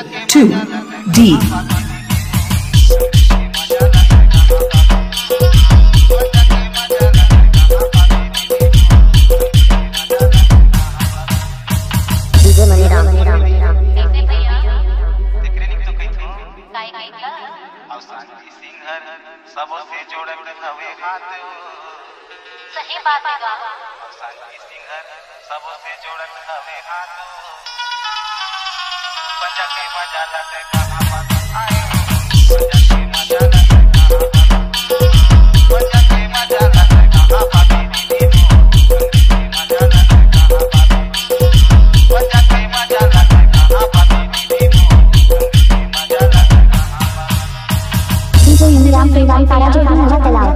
A2D. सबसे जोड़त हवे हाथ सही बात है शांति सिंहर सबसे जोड़त हवे हाथ पंजा के मजा लगे कहां बात आए पंजा के मजा लगे पंजा के मजा लगे कहां बात दीदी मजा लगे कहां बात पंजा के मजा लगे कहां बात दीदी मजा लगे DJ Indiram Privan para jodoh mula telau.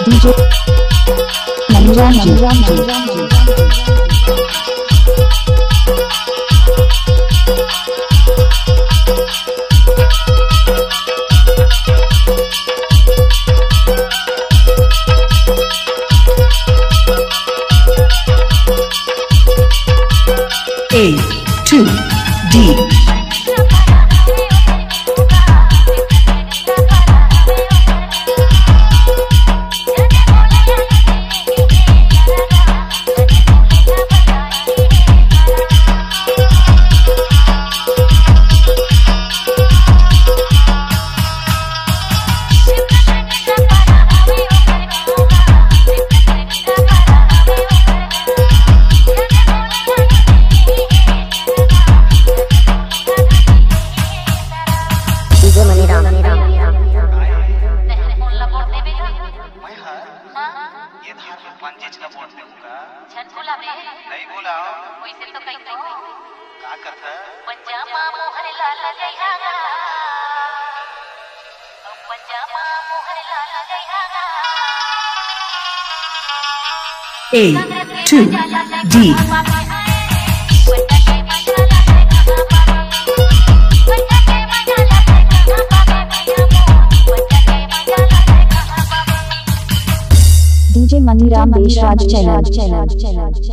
DJ Maniram. A2D. ये धार में पंजीज का बोल दूंगा छन बोला बे नहीं बोला वैसे तो कहीं तो का करता पंजामा मोहर लाल गईहागा पंजामा मोहर लाल गईहागा A2D. DJ Maniram Besh Raj Channel.